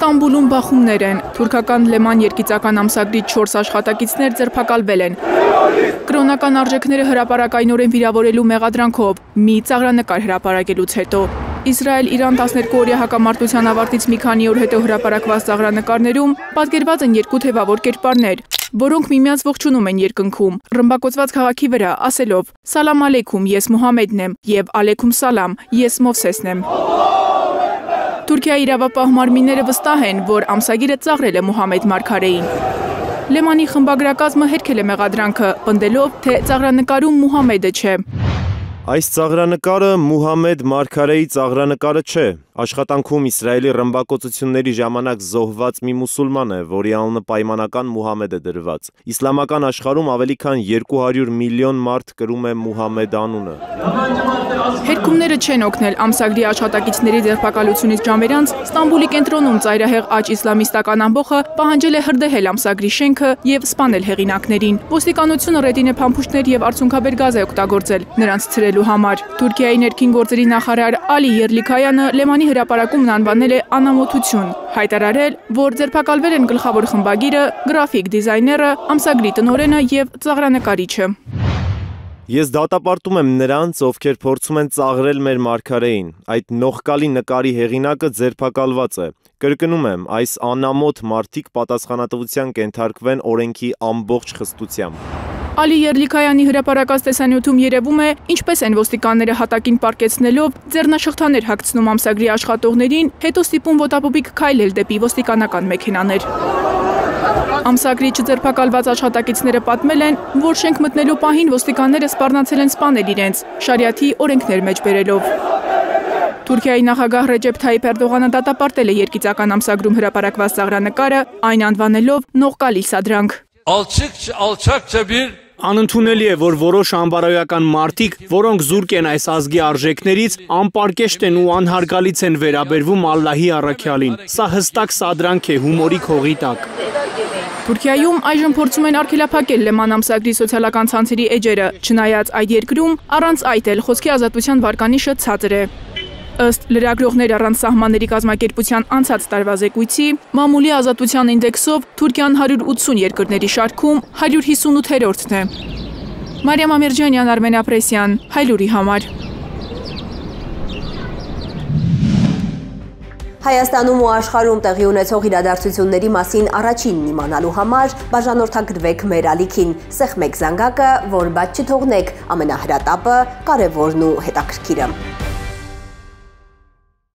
Ստամբուլում բախումներ են, թուրքական Լեման երգիծական ամսագրի 4 աշխատակիցներ ձերբակալվել են։ Կրոնական արժեքները հրապարակայնորեն վիրավորելու մեղադրանքով մի ծաղրանկար հրապարակելուց հետո Իսրայել-Իրան 12-օրյա հակամարտության ավարտից մի քանի օր հետո հրապարակված ծաղրանկարներում պատկերված են երկու թևավոր կերպարներ, որոնք միմյանց ողջունում են երկնքում, ռմբակոծված քաղաքի վրա, ասելով «Սալամ ալեյքում, ես Մուհամեդն եմ» և «Ալեյքում սալամ, ես Մովսեսն եմ»։ Թուրքիայի իրավապահ մարմինները վստահ են, որ ամսագիրը ծաղրել է Մուհամեդ մարգարեին։ Լեմանի խմբագրակազմը հերքել է մեղադրանքը, պնդելով, թե ծաղրանկարում Մուհամեդը չէ։ Այս ծաղրանկարը Մուհամեդ մարգարեի ծաղրանկարը չէ։ Աշխատանքում Իսրայելի ռմբակոծությունների ժամանակ զոհված մի մուսուլման է, որի անունը պայմանական Մուհամեդ է դրված։ Իսլամական աշխարհում ավելի քան 200 միլիոն մարդ կրում է Մուհամեդ անունը։ Հերքումները չեն օգնել ամսագրի աշխատակիցների ձերբակալությունից ժամեր անց Ստամբուլի կենտրոնում ծայրահեղ աջ իսլամիստական ամբոխը պահանջել է հրդեհել ամսագրի շենքը և սպանել հեղինակներին։ Ոստիկանությունը ռետինե փամփուշտներ և արցունքաբեր գազ է օգտագործել նրանց ցրելու համար։ Թուրքիայի ներքին գործերի նախարար Ալի Եռլիքայանը Լեմանի հրապարակումն անվանել է անամոթություն, հայտարարել, որ ձերբակալվել են գլխավոր խմբագիրը, գրաֆիկ դիզայները, ամսագրի տնօրենը և ծաղրանկարիչը։ Ես դատապարտում եմ նրանց, ովքեր փորձում են ծաղրել մեր մարգարեին։ Այդ նողկալի նկարի հեղինակը ձերբակալված է։ Կրկնում եմ, այս անամոթ մարդիկ պատասխանատվության կենթարկվեն օրենքի ամբողջ խստությամբ։ Ալի Եռլիքայանի հրապարակած տեսանյութում երևում է, ինչպես են ոստիկանները հատակին պառկեցնելով ձեռնաշղթաներ հագցնում ամսագրի աշխատողներին, հետո ստիպում ոտաբոբիկ քայլել դեպի ոստիկանական մեքենաներ։ Ամսագրի չձերբակալված աշխատակիցները պատմել են, որ շենք մտնելու պահին ոստիկանները սպառնացել են սպանել իրենց, շարիաթի օրենքներ մեջ բերելով։ Թուրքիայի նախագահ Ռեջեփ Թայիփ Էրդողանը դատապարտել է երգիծական ամսագրում հրապարակված ծաղրանկարը, այն անվանելով նողկալի սադրանք։ Անընդունելի է, որ որոշ անբարոյական մարդիկ, որոնք զուրկ են այս ազգի արժեքներից, անպարկեշտ են ու անհարգալից են վերաբերվում Ալլահի առաքյալին։ Սա հստակ սադրանք է հումորի քողի տակ։ Թուրքիայում այժմ փորձում են արգելափակել Լեման ամսագրի սոցիալական ցանցերի էջերը, չնայած այդ երկրում առանց այդ էլ խոսքի ազատության վարկանիշը ցածր է։ Ըստ լրագրողներ առանց սահմանների կազմակերպության անցած տարվա զեկույցի, մամուլի ազատության ինդեքսով Թուրքիան 180 երկրների շարքում 158-րդն է։ Մարիամ Ամիրջանյան, Արմեն Ապրեսյան, Հայլուրի համար։ Հայաստանում ու աշխարհում տեղի ունեցող իրադարձությունների մասին առաջինն իմանալու համար բաժանորդագրվեք մեր ալիքին, սեղմեք զանգակը, որ բաց չթողնեք ամենահրատապը, կարևորն ու հետաքրքիրը։